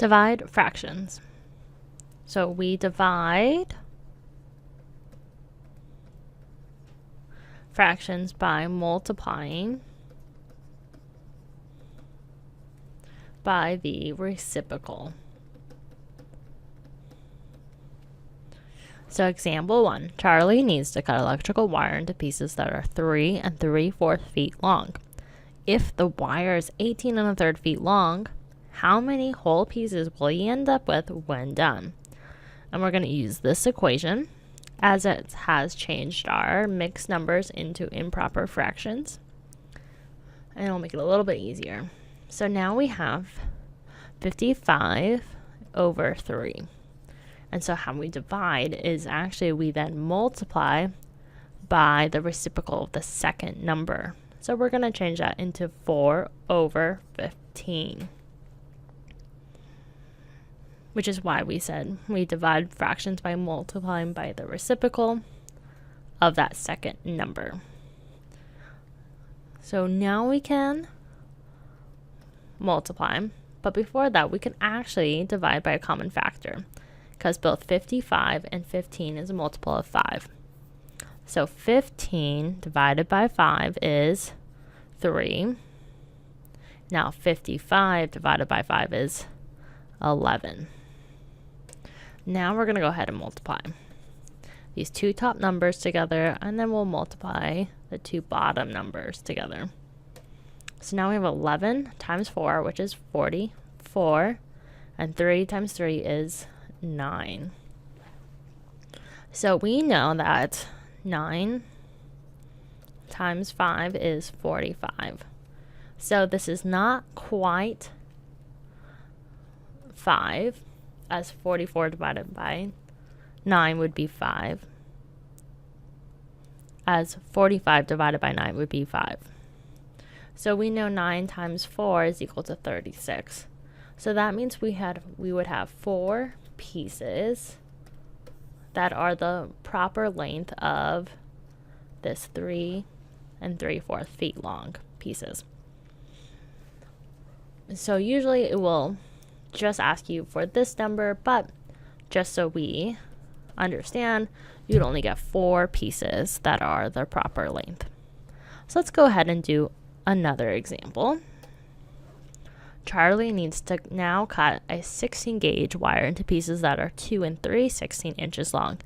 Divide fractions. So we divide fractions by multiplying by the reciprocal. So example 1, Charlie needs to cut electrical wire into pieces that are 3 3/4 feet long. If the wire is 18 1/3 feet long, how many whole pieces will he end up with when done? And we're going to use this equation as it has changed our mixed numbers into improper fractions. And it'll make it a little bit easier. So now we have 55 over 3. And so how we divide is actually we then multiply by the reciprocal of the second number. So we're going to change that into 4 over 15. Which is why we said we divide fractions by multiplying by the reciprocal of that second number. So now we can multiply, but before that we can actually divide by a common factor, because both 55 and 15 is a multiple of 5. So 15 divided by 5 is 3. Now 55 divided by 5 is 11. Now we're going to go ahead and multiply these two top numbers together, and then we'll multiply the two bottom numbers together. So now we have 11 times 4, which is 44, and 3 times 3 is 9. So we know that 9 times 5 is 45. So this is not quite 5, as 44 divided by 9 would be 5, as 45 divided by 9 would be 5. So we know 9 times 4 is equal to 36. So that means we would have 4 pieces that are the proper length of this 3 3/4 feet long pieces. So usually it will just ask you for this number, but just so we understand, you'd only get 4 pieces that are the proper length. So let's go ahead and do another example. Charlie needs to now cut a 16 gauge wire into pieces that are 2 3/16 inches long.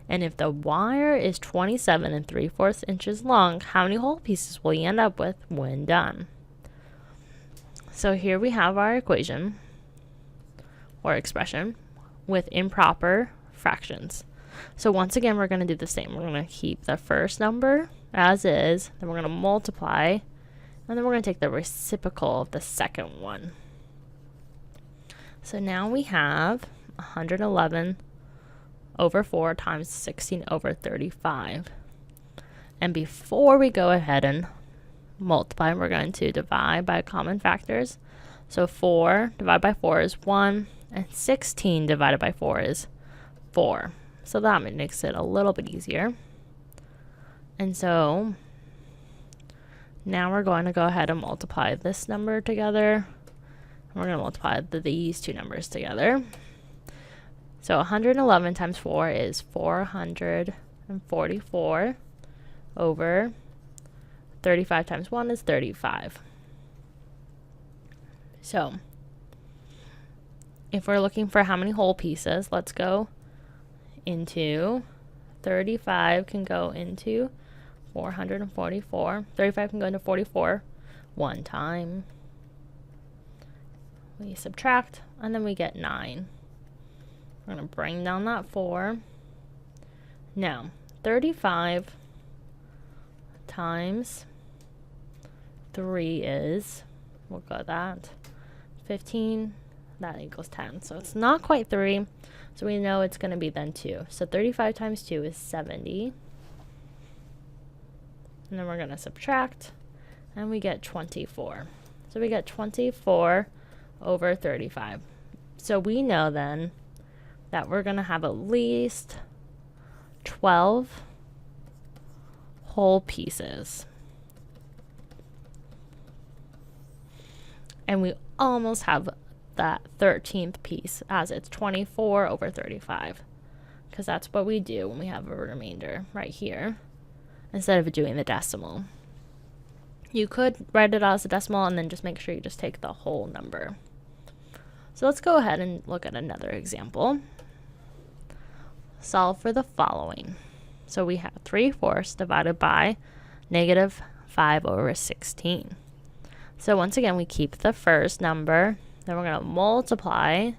And if the wire is 27 3/4 inches long, how many whole pieces will you end up with when done? So here we have our equation or expression with improper fractions. So once again, we're going to do the same. We're going to keep the first number as is, then we're going to multiply, and then we're going to take the reciprocal of the second one. So now we have 111 over 4 times 16 over 35. And before we go ahead and multiply, we're going to divide by common factors. So 4 divided by 4 is 1, and 16 divided by 4 is 4. So that makes it a little bit easier. And so now we're going to go ahead and multiply this number together. We're going to multiply these two numbers together. So 111 times 4 is 444 over 35 times 1 is 35. So if we're looking for how many whole pieces, let's go into 35 can go into 444. 35 can go into 44 one time. We subtract, and then we get 9. We're going to bring down that 4. Now, 35 times 3 is, we'll go that, 15. That equals 10. So it's not quite 3. So we know it's going to be then 2. So 35 times 2 is 70. And then we're going to subtract, and we get 24. So we get 24 over 35. So we know then that we're going to have at least 12 whole pieces. And we almost have that 13th piece as it's 24 over 35, because that's what we do when we have a remainder right here instead of doing the decimal. You could write it out as a decimal and then just make sure you just take the whole number. So let's go ahead and look at another example. Solve for the following. So we have 3/4 divided by negative 5 over 16. So once again, we keep the first number, then we're going to multiply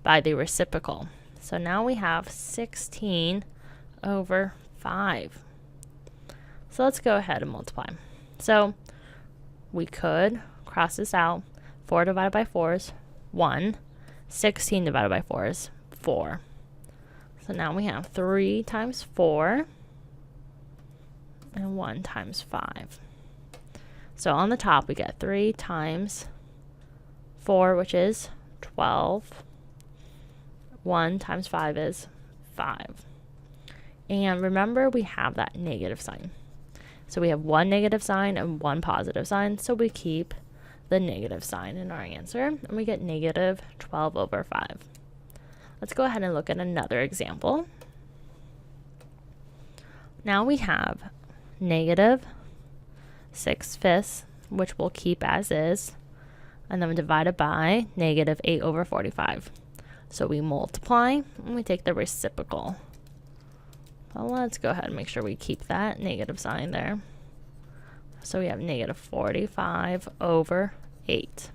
by the reciprocal. So now we have 16 over 5. So let's go ahead and multiply. So we could cross this out. 4 divided by 4 is 1. 16 divided by 4 is 4. So now we have 3 times 4 and 1 times 5. So on the top we get 3 times 4, which is 12. 1 times 5 is 5. And remember, we have that negative sign. So we have one negative sign and one positive sign, so we keep the negative sign in our answer, and we get negative 12 over 5. Let's go ahead and look at another example. Now we have negative 6/5, which we'll keep as is, and then we divide it by negative 8 over 45. So we multiply, and we take the reciprocal. Well, let's go ahead and make sure we keep that negative sign there. So we have negative 45 over 8.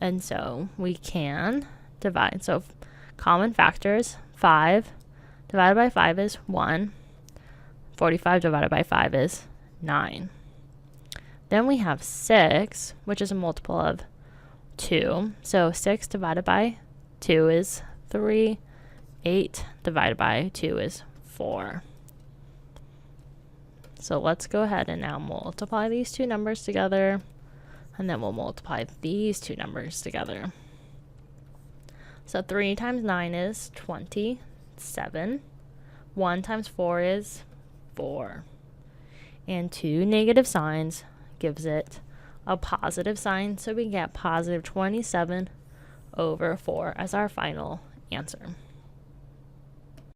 And so we can divide. So common factors, 5 divided by 5 is 1. 45 divided by 5 is 9. Then we have 6, which is a multiple of 2. So 6 divided by 2 is 3. 8 divided by 2 is 4. So let's go ahead and now multiply these two numbers together, and then we'll multiply these two numbers together. So 3 times 9 is 27. 1 times 4 is 4. And two negative signs gives it a positive sign, so we get positive 27 over 4 as our final answer.